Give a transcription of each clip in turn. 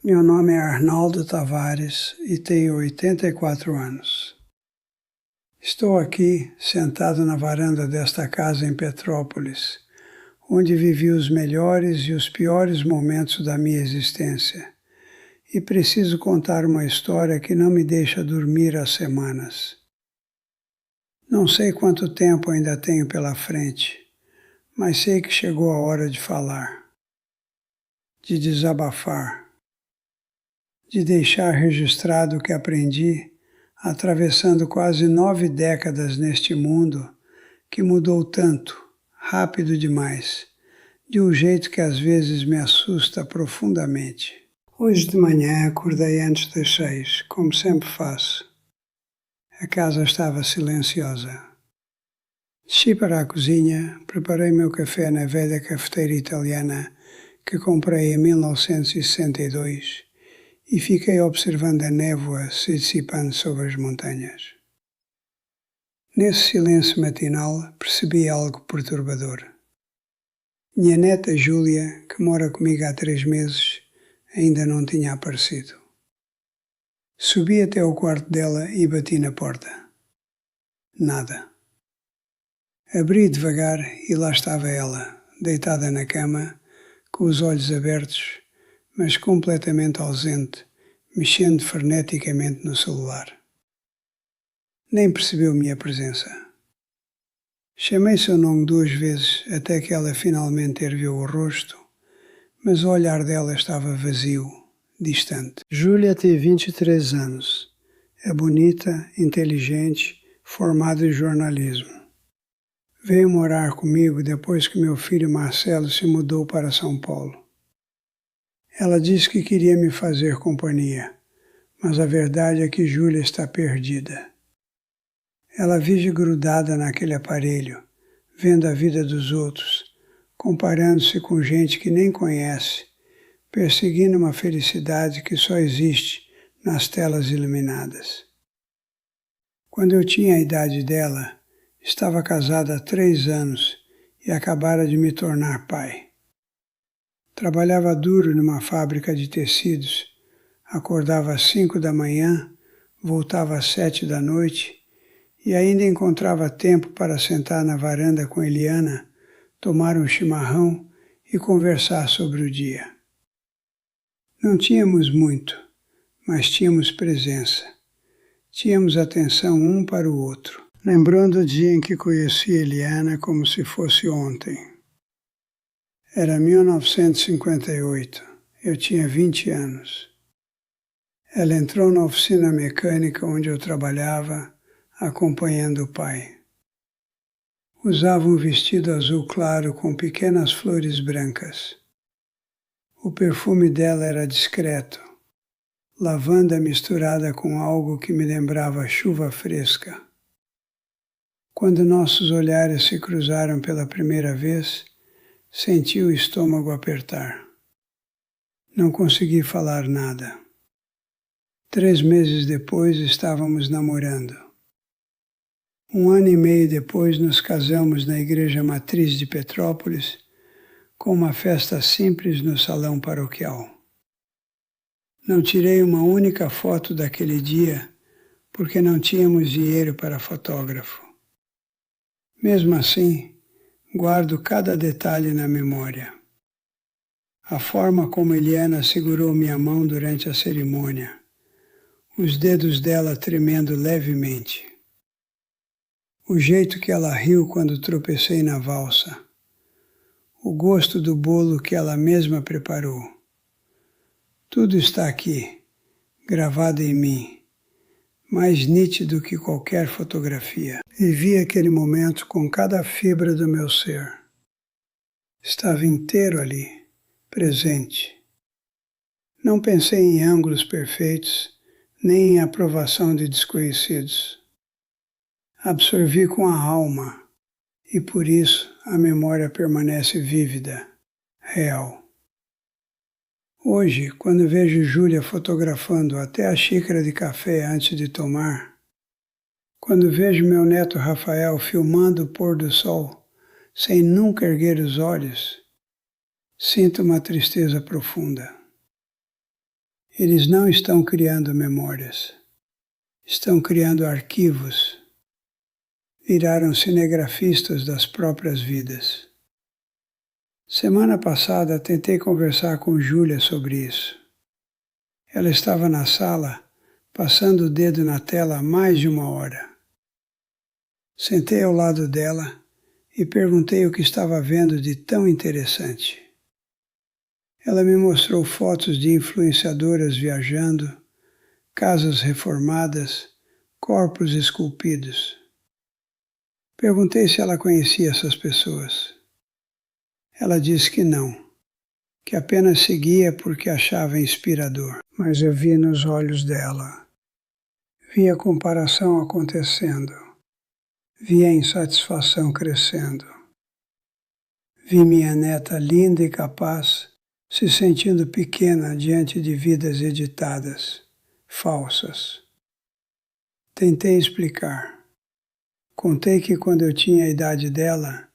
Meu nome é Arnaldo Tavares e tenho 84 anos. Estou aqui, sentado na varanda desta casa em Petrópolis, onde vivi os melhores e os piores momentos da minha existência, e preciso contar uma história que não me deixa dormir há semanas. Não sei quanto tempo ainda tenho pela frente, mas sei que chegou a hora de falar, de desabafar, de deixar registrado o que aprendi, atravessando quase 9 décadas neste mundo que mudou tanto, rápido demais, de um jeito que às vezes me assusta profundamente. Hoje de manhã acordei antes das 6, como sempre faço. A casa estava silenciosa. Desci para a cozinha, preparei meu café na velha cafeteira italiana que comprei em 1962 e fiquei observando a névoa se dissipando sobre as montanhas. Nesse silêncio matinal percebi algo perturbador. Minha neta Júlia, que mora comigo há 3 meses, ainda não tinha aparecido. Subi até o quarto dela e bati na porta. Nada. Abri devagar e lá estava ela, deitada na cama, com os olhos abertos, mas completamente ausente, mexendo freneticamente no celular. Nem percebeu minha presença. Chamei seu nome 2 vezes até que ela finalmente ergueu o rosto, mas o olhar dela estava vazio, distante. Júlia tem 23 anos. É bonita, inteligente, formada em jornalismo. Veio morar comigo depois que meu filho Marcelo se mudou para São Paulo. Ela disse que queria me fazer companhia, mas a verdade é que Júlia está perdida. Ela vive grudada naquele aparelho, vendo a vida dos outros, comparando-se com gente que nem conhece, perseguindo uma felicidade que só existe nas telas iluminadas. Quando eu tinha a idade dela, estava casada há 3 anos e acabara de me tornar pai. Trabalhava duro numa fábrica de tecidos, acordava às 5 da manhã, voltava às 7 da noite e ainda encontrava tempo para sentar na varanda com Eliana, tomar um chimarrão e conversar sobre o dia. Não tínhamos muito, mas tínhamos presença. Tínhamos atenção um para o outro, lembrando o dia em que conheci Eliana como se fosse ontem. Era 1958, eu tinha 20 anos. Ela entrou na oficina mecânica onde eu trabalhava, acompanhando o pai. Usava um vestido azul claro com pequenas flores brancas. O perfume dela era discreto, lavanda misturada com algo que me lembrava chuva fresca. Quando nossos olhares se cruzaram pela primeira vez, senti o estômago apertar. Não consegui falar nada. 3 meses depois estávamos namorando. 1 ano e meio depois nos casamos na igreja matriz de Petrópolis, com uma festa simples no salão paroquial. Não tirei uma única foto daquele dia porque não tínhamos dinheiro para fotógrafo. Mesmo assim, guardo cada detalhe na memória. A forma como Eliana segurou minha mão durante a cerimônia, os dedos dela tremendo levemente. O jeito que ela riu quando tropecei na valsa. O gosto do bolo que ela mesma preparou. Tudo está aqui, gravado em mim, mais nítido que qualquer fotografia. Vivi aquele momento com cada fibra do meu ser. Estava inteiro ali, presente. Não pensei em ângulos perfeitos, nem em aprovação de desconhecidos. Absorvi com a alma, e por isso a memória permanece vívida, real. Hoje, quando vejo Júlia fotografando até a xícara de café antes de tomar, quando vejo meu neto Rafael filmando o pôr do sol, sem nunca erguer os olhos, sinto uma tristeza profunda. Eles não estão criando memórias, estão criando arquivos. Viraram cinegrafistas das próprias vidas. Semana passada tentei conversar com Júlia sobre isso. Ela estava na sala, passando o dedo na tela há mais de 1 hora. Sentei ao lado dela e perguntei o que estava vendo de tão interessante. Ela me mostrou fotos de influenciadoras viajando, casas reformadas, corpos esculpidos. Perguntei se ela conhecia essas pessoas. Ela disse que não, que apenas seguia porque achava inspirador. Mas eu vi nos olhos dela. Vi a comparação acontecendo. Vi a insatisfação crescendo. Vi minha neta linda e capaz se sentindo pequena diante de vidas editadas, falsas. Tentei explicar. Contei que quando eu tinha a idade dela,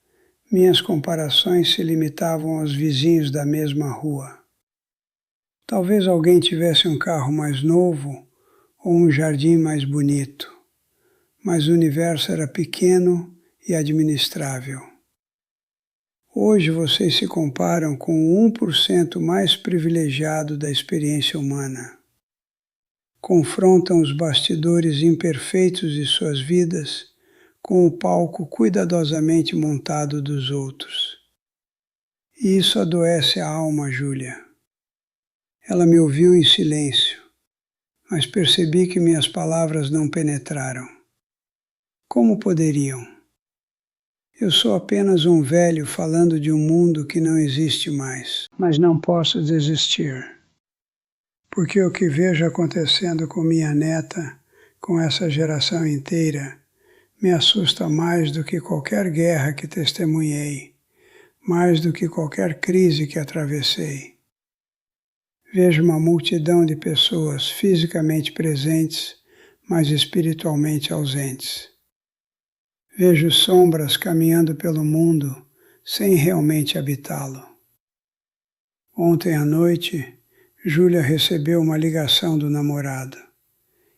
minhas comparações se limitavam aos vizinhos da mesma rua. Talvez alguém tivesse um carro mais novo ou um jardim mais bonito, mas o universo era pequeno e administrável. Hoje vocês se comparam com o 1% mais privilegiado da experiência humana. Confrontam os bastidores imperfeitos de suas vidas com o palco cuidadosamente montado dos outros. E isso adoece a alma, Júlia. Ela me ouviu em silêncio, mas percebi que minhas palavras não penetraram. Como poderiam? Eu sou apenas um velho falando de um mundo que não existe mais, mas não posso desistir. Porque o que vejo acontecendo com minha neta, com essa geração inteira, me assusta mais do que qualquer guerra que testemunhei, mais do que qualquer crise que atravessei. Vejo uma multidão de pessoas fisicamente presentes, mas espiritualmente ausentes. Vejo sombras caminhando pelo mundo sem realmente habitá-lo. Ontem à noite, Júlia recebeu uma ligação do namorado.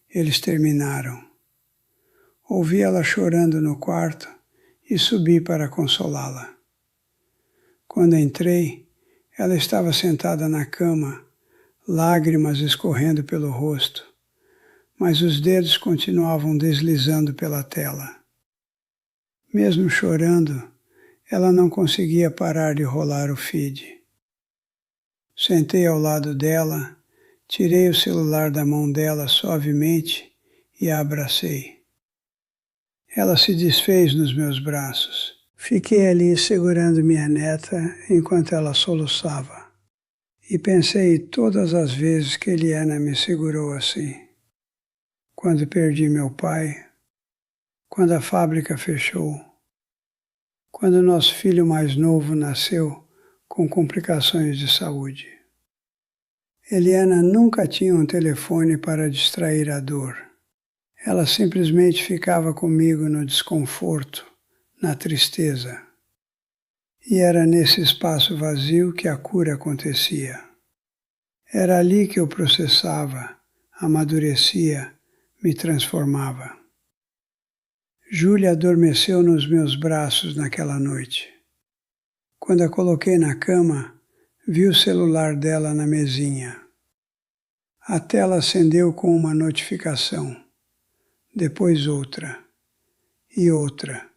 Eles terminaram. Ouvi ela chorando no quarto e subi para consolá-la. Quando entrei, ela estava sentada na cama, lágrimas escorrendo pelo rosto, mas os dedos continuavam deslizando pela tela. Mesmo chorando, ela não conseguia parar de rolar o feed. Sentei ao lado dela, tirei o celular da mão dela suavemente e a abracei. Ela se desfez nos meus braços. Fiquei ali segurando minha neta enquanto ela soluçava. E pensei todas as vezes que Eliana me segurou assim. Quando perdi meu pai, quando a fábrica fechou, quando nosso filho mais novo nasceu com complicações de saúde. Eliana nunca tinha um telefone para distrair a dor. Ela simplesmente ficava comigo no desconforto, na tristeza. E era nesse espaço vazio que a cura acontecia. Era ali que eu processava, amadurecia, me transformava. Júlia adormeceu nos meus braços naquela noite. Quando a coloquei na cama, vi o celular dela na mesinha. A tela acendeu com uma notificação. Depois outra, e outra.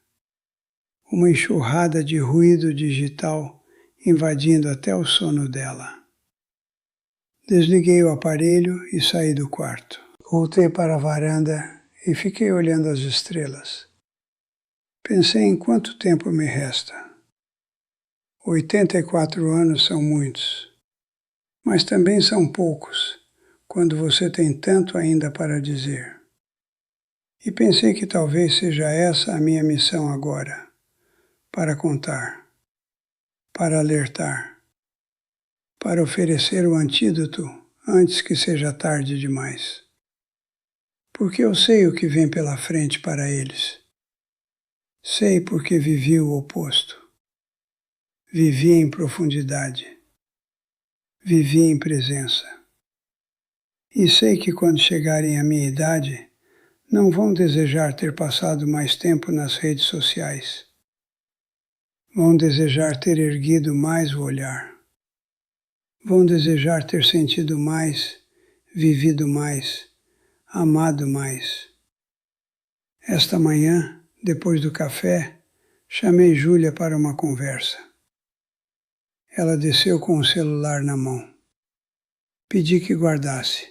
Uma enxurrada de ruído digital invadindo até o sono dela. Desliguei o aparelho e saí do quarto. Voltei para a varanda e fiquei olhando as estrelas. Pensei em quanto tempo me resta. 84 anos são muitos, mas também são poucos quando você tem tanto ainda para dizer. E pensei que talvez seja essa a minha missão agora, para contar, para alertar, para oferecer o antídoto antes que seja tarde demais. Porque eu sei o que vem pela frente para eles. Sei porque vivi o oposto. Vivi em profundidade. Vivi em presença. E sei que quando chegarem à minha idade, não vão desejar ter passado mais tempo nas redes sociais. Vão desejar ter erguido mais o olhar. Vão desejar ter sentido mais, vivido mais, amado mais. Esta manhã, depois do café, chamei Júlia para uma conversa. Ela desceu com o celular na mão. Pedi que guardasse.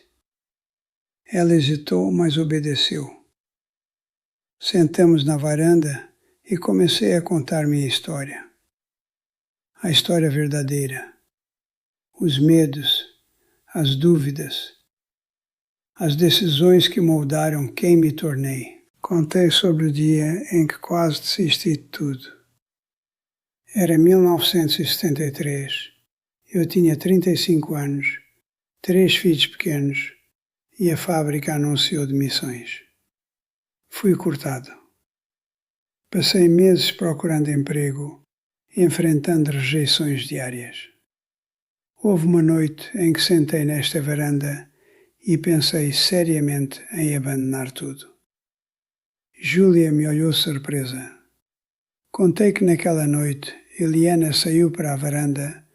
Ela hesitou, mas obedeceu. Sentamos na varanda e comecei a contar minha história. A história verdadeira. Os medos, as dúvidas, as decisões que moldaram quem me tornei. Contei sobre o dia em que quase desisti de tudo. Era 1973. Eu tinha 35 anos, 3 filhos pequenos e a fábrica anunciou demissões. Fui cortado. Passei meses procurando emprego e enfrentando rejeições diárias. Houve uma noite em que sentei nesta varanda e pensei seriamente em abandonar tudo. Júlia me olhou surpresa. Contei que naquela noite Eliana saiu para a varanda,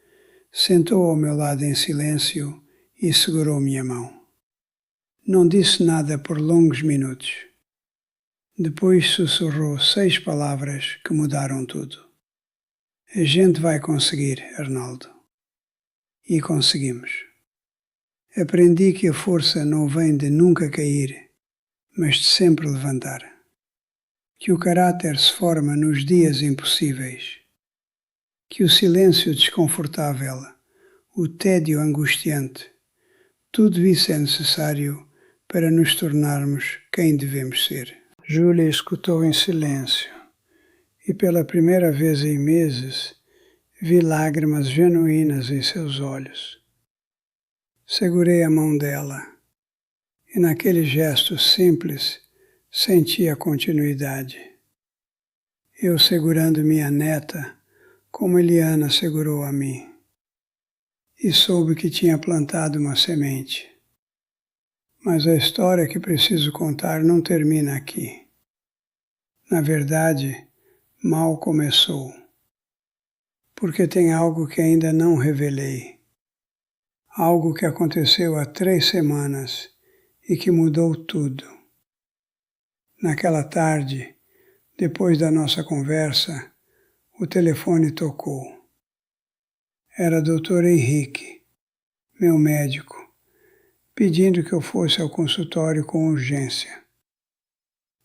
sentou ao meu lado em silêncio e segurou minha mão. Não disse nada por longos minutos. Depois sussurrou 6 palavras que mudaram tudo. A gente vai conseguir, Arnaldo. E conseguimos. Aprendi que a força não vem de nunca cair, mas de sempre levantar. Que o caráter se forma nos dias impossíveis. Que o silêncio desconfortável, o tédio angustiante, tudo isso é necessário para nos tornarmos quem devemos ser. Júlia escutou em silêncio e pela primeira vez em meses vi lágrimas genuínas em seus olhos. Segurei a mão dela e naquele gesto simples senti a continuidade. Eu segurando minha neta como Eliana segurou a mim e soube que tinha plantado uma semente. Mas a história que preciso contar não termina aqui. Na verdade, mal começou, porque tem algo que ainda não revelei. Algo que aconteceu há 3 semanas e que mudou tudo. Naquela tarde, depois da nossa conversa, o telefone tocou. Era Dr. Henrique, meu médico, pedindo que eu fosse ao consultório com urgência.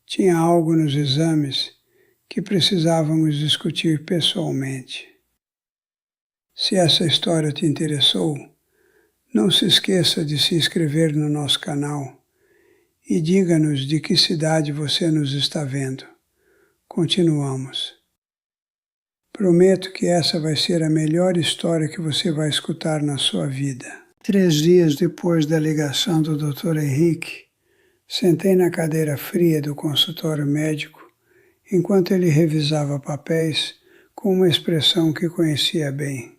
Tinha algo nos exames que precisávamos discutir pessoalmente. Se essa história te interessou, não se esqueça de se inscrever no nosso canal e diga-nos de que cidade você nos está vendo. Continuamos. Prometo que essa vai ser a melhor história que você vai escutar na sua vida. 3 dias depois da ligação do Dr. Henrique, sentei na cadeira fria do consultório médico enquanto ele revisava papéis com uma expressão que conhecia bem.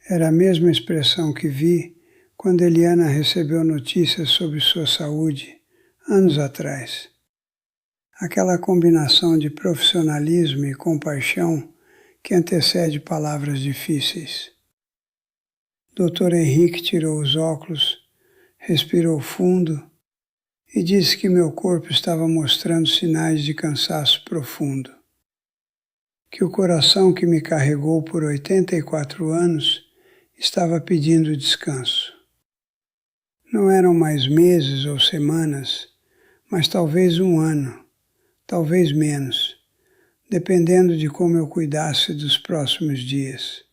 Era a mesma expressão que vi quando Eliana recebeu notícias sobre sua saúde anos atrás. Aquela combinação de profissionalismo e compaixão que antecede palavras difíceis. Dr. Henrique tirou os óculos, respirou fundo e disse que meu corpo estava mostrando sinais de cansaço profundo. Que o coração que me carregou por 84 anos estava pedindo descanso. Não eram mais meses ou semanas, mas talvez 1 ano, talvez menos, dependendo de como eu cuidasse dos próximos dias.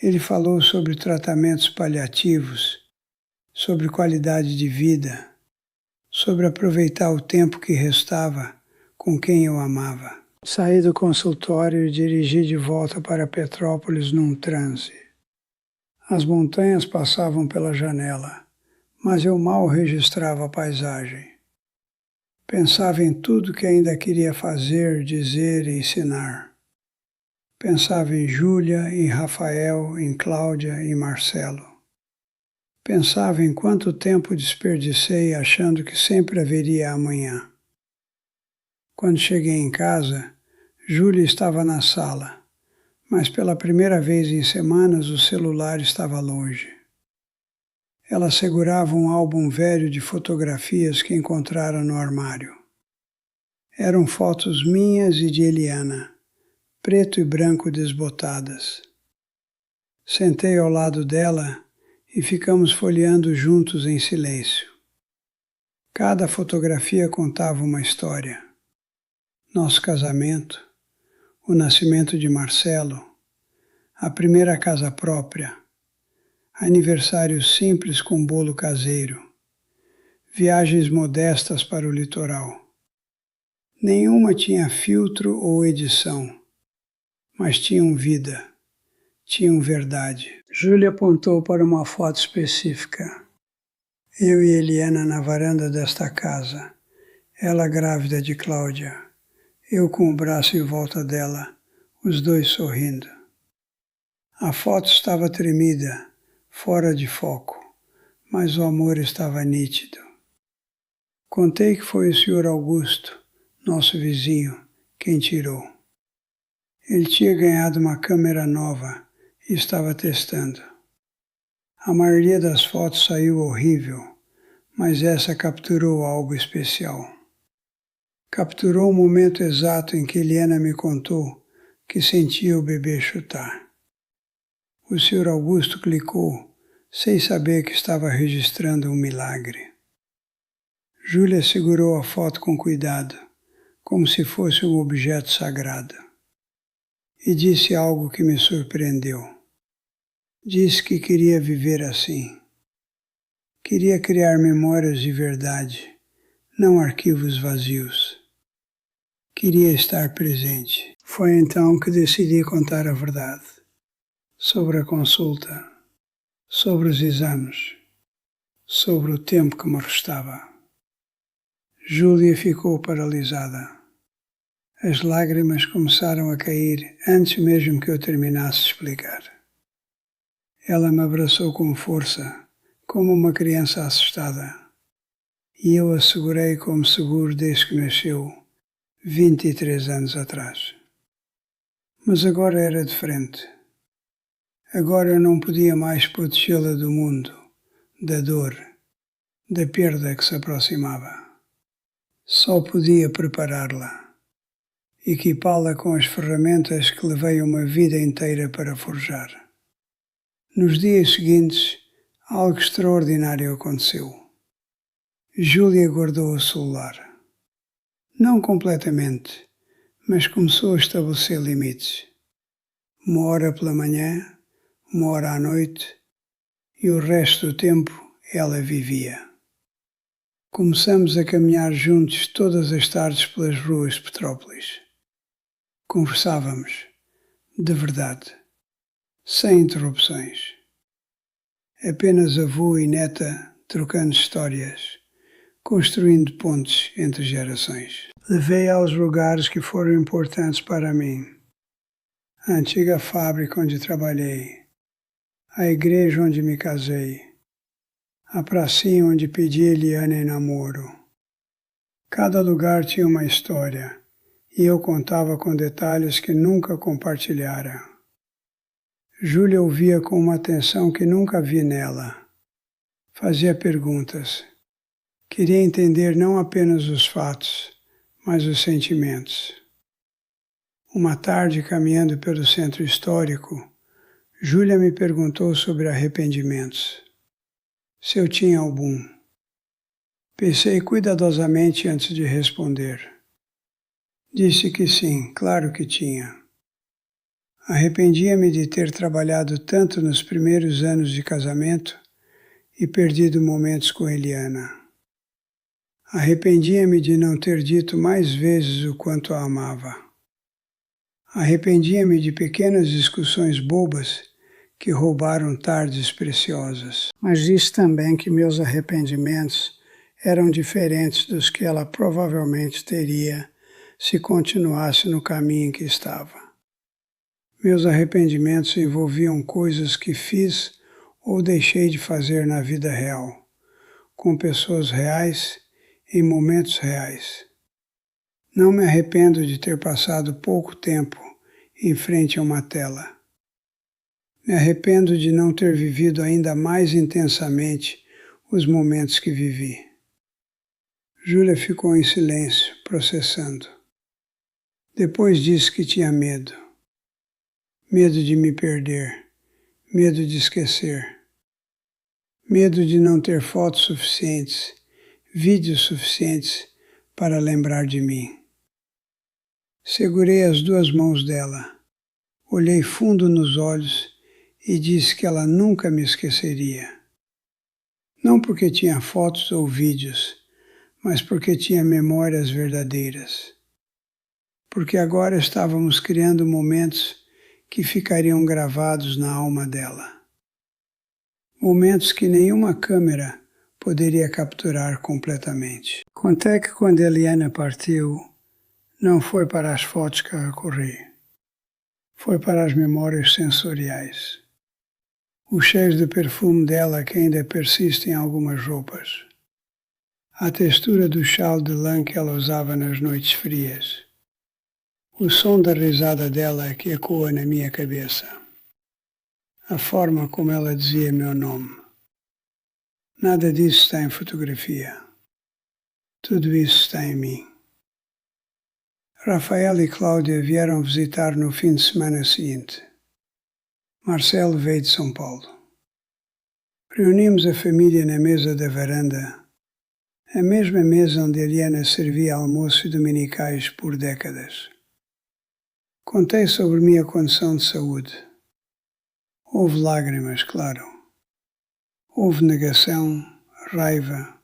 Ele falou sobre tratamentos paliativos, sobre qualidade de vida, sobre aproveitar o tempo que restava com quem eu amava. Saí do consultório e dirigi de volta para Petrópolis num transe. As montanhas passavam pela janela, mas eu mal registrava a paisagem. Pensava em tudo que ainda queria fazer, dizer e ensinar. Pensava em Júlia, em Rafael, em Cláudia e Marcelo. Pensava em quanto tempo desperdicei achando que sempre haveria amanhã. Quando cheguei em casa, Júlia estava na sala, mas pela primeira vez em semanas o celular estava longe. Ela segurava um álbum velho de fotografias que encontrara no armário. Eram fotos minhas e de Eliana, preto e branco desbotadas. Sentei ao lado dela e ficamos folheando juntos em silêncio. Cada fotografia contava uma história. Nosso casamento, o nascimento de Marcelo, a primeira casa própria, aniversário simples com bolo caseiro, viagens modestas para o litoral. Nenhuma tinha filtro ou edição, mas tinham vida, tinham verdade. Júlia apontou para uma foto específica. Eu e Eliana na varanda desta casa, ela grávida de Cláudia, eu com o braço em volta dela, os dois sorrindo. A foto estava tremida, fora de foco, mas o amor estava nítido. Contei que foi o Sr. Augusto, nosso vizinho, quem tirou. Ele tinha ganhado uma câmera nova e estava testando. A maioria das fotos saiu horrível, mas essa capturou algo especial. Capturou o momento exato em que Eliana me contou que sentia o bebê chutar. O Sr. Augusto clicou, sem saber que estava registrando um milagre. Júlia segurou a foto com cuidado, como se fosse um objeto sagrado. E disse algo que me surpreendeu. Disse que queria viver assim. Queria criar memórias de verdade, não arquivos vazios. Queria estar presente. Foi então que decidi contar a verdade. Sobre a consulta, sobre os exames, sobre o tempo que me restava. Júlia ficou paralisada. As lágrimas começaram a cair antes mesmo que eu terminasse de explicar. Ela me abraçou com força, como uma criança assustada, e eu a segurei como seguro desde que nasceu, 23 anos atrás. Mas agora era diferente. Agora eu não podia mais protegê-la do mundo, da dor, da perda que se aproximava. Só podia prepará-la, equipá-la com as ferramentas que levei uma vida inteira para forjar. Nos dias seguintes, algo extraordinário aconteceu. Júlia guardou o celular. Não completamente, mas começou a estabelecer limites. 1 hora pela manhã, 1 hora à noite, e o resto do tempo ela vivia. Começamos a caminhar juntos todas as tardes pelas ruas de Petrópolis. Conversávamos, de verdade, sem interrupções. Apenas avô e neta trocando histórias, construindo pontes entre gerações. Levei aos lugares que foram importantes para mim. A antiga fábrica onde trabalhei, a igreja onde me casei, a pracinha onde pedi Eliana em namoro. Cada lugar tinha uma história, e eu contava com detalhes que nunca compartilhara. Júlia ouvia com uma atenção que nunca vi nela. Fazia perguntas. Queria entender não apenas os fatos, mas os sentimentos. Uma tarde, caminhando pelo centro histórico, Júlia me perguntou sobre arrependimentos. Se eu tinha algum. Pensei cuidadosamente antes de responder. Disse que sim, claro que tinha. Arrependia-me de ter trabalhado tanto nos primeiros anos de casamento e perdido momentos com Eliana. Arrependia-me de não ter dito mais vezes o quanto a amava. Arrependia-me de pequenas discussões bobas que roubaram tardes preciosas. Mas disse também que meus arrependimentos eram diferentes dos que ela provavelmente teria se continuasse no caminho em que estava. Meus arrependimentos envolviam coisas que fiz ou deixei de fazer na vida real, com pessoas reais, em momentos reais. Não me arrependo de ter passado pouco tempo em frente a uma tela. Me arrependo de não ter vivido ainda mais intensamente os momentos que vivi. Júlia ficou em silêncio, processando. Depois disse que tinha medo. Medo de me perder. Medo de esquecer. Medo de não ter fotos suficientes, vídeos suficientes para lembrar de mim. Segurei as duas mãos dela, olhei fundo nos olhos e disse que ela nunca me esqueceria. Não porque tinha fotos ou vídeos, mas porque tinha memórias verdadeiras. Porque agora estávamos criando momentos que ficariam gravados na alma dela. Momentos que nenhuma câmera poderia capturar completamente. Contei que quando Eliana partiu, não foi para as fotos que eu recorri. Foi para as memórias sensoriais. O cheiro de perfume dela que ainda persiste em algumas roupas. A textura do chal de lã que ela usava nas noites frias. O som da risada dela que ecoa na minha cabeça. A forma como ela dizia meu nome. Nada disso está em fotografia. Tudo isso está em mim. Rafael e Cláudia vieram visitar no fim de semana seguinte. Marcelo veio de São Paulo. Reunimos a família na mesa da varanda, a mesma mesa onde Eliana servia almoços dominicais por décadas. Contei sobre minha condição de saúde. Houve lágrimas, claro. Houve negação, raiva,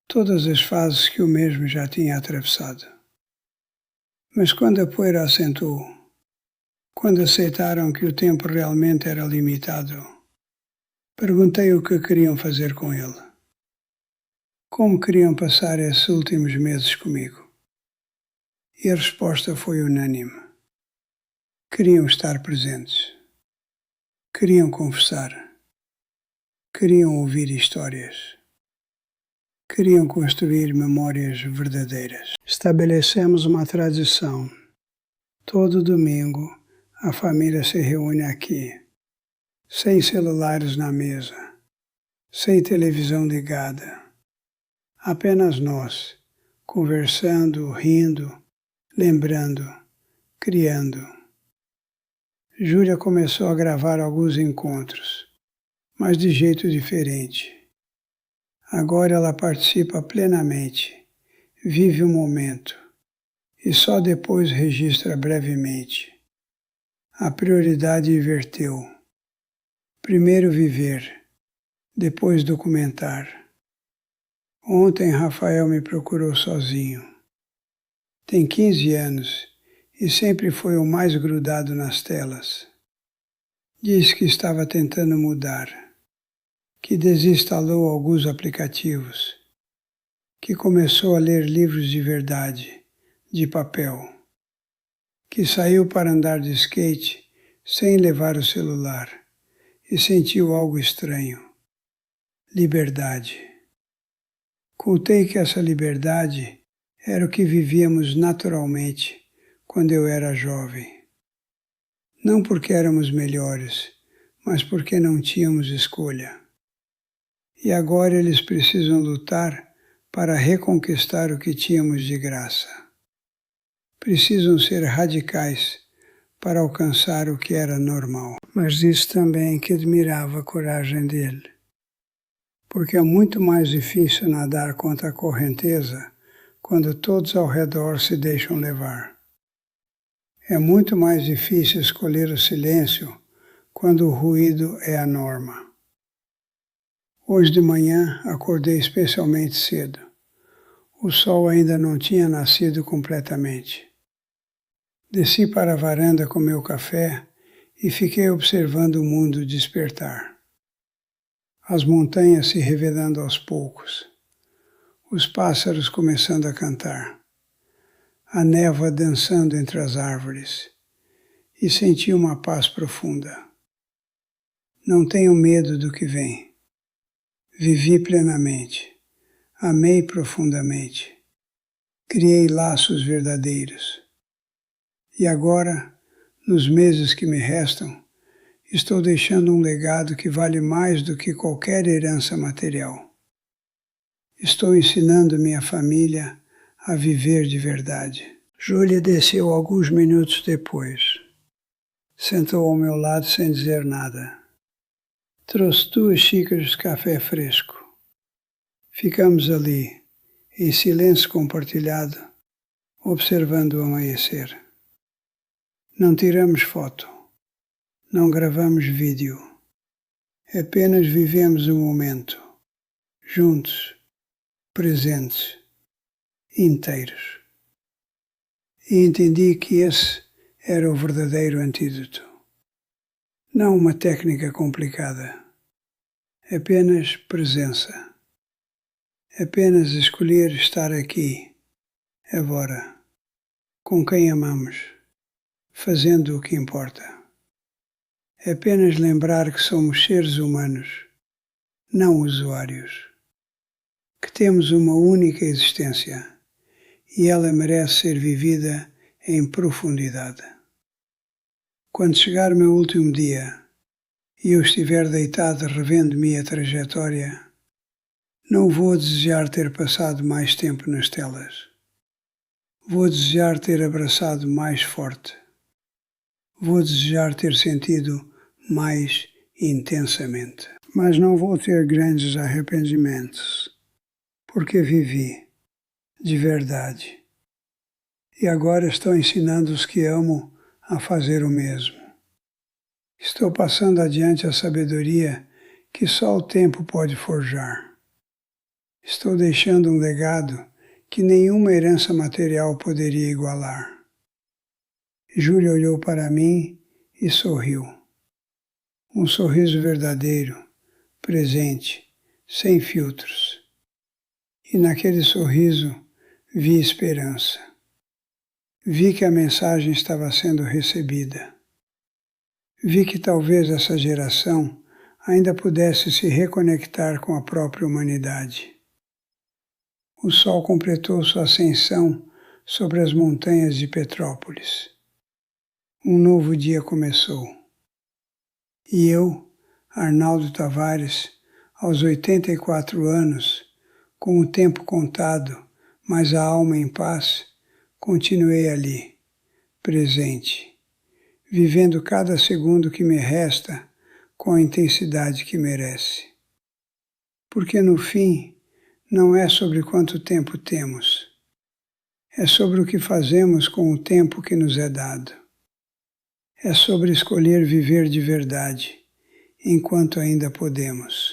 todas as fases que eu mesmo já tinha atravessado. Mas quando a poeira assentou, quando aceitaram que o tempo realmente era limitado, perguntei o que queriam fazer com ele. Como queriam passar esses últimos meses comigo? E a resposta foi unânime. Queriam estar presentes. Queriam conversar. Queriam ouvir histórias. Queriam construir memórias verdadeiras. Estabelecemos uma tradição. Todo domingo, a família se reúne aqui, sem celulares na mesa, sem televisão ligada. Apenas nós, conversando, rindo, lembrando, criando. Júlia começou a gravar alguns encontros, mas de jeito diferente. Agora ela participa plenamente, vive o momento e só depois registra brevemente. A prioridade inverteu. Primeiro viver, depois documentar. Ontem Rafael me procurou sozinho. Tem 15 anos e sempre foi o mais grudado nas telas. Diz que estava tentando mudar, que desinstalou alguns aplicativos, que começou a ler livros de verdade, de papel, que saiu para andar de skate sem levar o celular e sentiu algo estranho. Liberdade. Contei que essa liberdade era o que vivíamos naturalmente quando eu era jovem. Não porque éramos melhores, mas porque não tínhamos escolha. E agora eles precisam lutar para reconquistar o que tínhamos de graça. Precisam ser radicais para alcançar o que era normal. Mas disse também que admirava a coragem dele, porque é muito mais difícil nadar contra a correnteza quando todos ao redor se deixam levar. É muito mais difícil escolher o silêncio quando o ruído é a norma. Hoje de manhã acordei especialmente cedo. O sol ainda não tinha nascido completamente. Desci para a varanda com meu café e fiquei observando o mundo despertar. As montanhas se revelando aos poucos. Os pássaros começando a cantar. A névoa dançando entre as árvores. E senti uma paz profunda. Não tenho medo do que vem. Vivi plenamente. Amei profundamente. Criei laços verdadeiros. E agora, nos meses que me restam, estou deixando um legado que vale mais do que qualquer herança material. Estou ensinando minha família a viver de verdade. Júlia desceu alguns minutos depois. Sentou ao meu lado sem dizer nada. Trouxe 2 xícaras de café fresco. Ficamos ali, em silêncio compartilhado, observando o amanhecer. Não tiramos foto, não gravamos vídeo. Apenas vivemos o momento, juntos, presentes, inteiros. E entendi que esse era o verdadeiro antídoto. Não uma técnica complicada, apenas presença. Apenas escolher estar aqui, agora, com quem amamos, fazendo o que importa. Apenas lembrar que somos seres humanos, não usuários. Que temos uma única existência e ela merece ser vivida em profundidade. Quando chegar o meu último dia e eu estiver deitado revendo minha trajetória, não vou desejar ter passado mais tempo nas telas. Vou desejar ter abraçado mais forte. Vou desejar ter sentido mais intensamente. Mas não vou ter grandes arrependimentos, porque vivi, de verdade. E agora estou ensinando os que amo a fazer o mesmo. Estou passando adiante a sabedoria que só o tempo pode forjar. Estou deixando um legado que nenhuma herança material poderia igualar. Júlia olhou para mim e sorriu. Um sorriso verdadeiro, presente, sem filtros. E naquele sorriso vi esperança. Vi que a mensagem estava sendo recebida. Vi que talvez essa geração ainda pudesse se reconectar com a própria humanidade. O sol completou sua ascensão sobre as montanhas de Petrópolis. Um novo dia começou. E eu, Arnaldo Tavares, aos 84 anos, com o tempo contado, mas a alma em paz, continuei ali, presente, vivendo cada segundo que me resta com a intensidade que merece. Porque no fim, não é sobre quanto tempo temos, é sobre o que fazemos com o tempo que nos é dado. É sobre escolher viver de verdade, enquanto ainda podemos.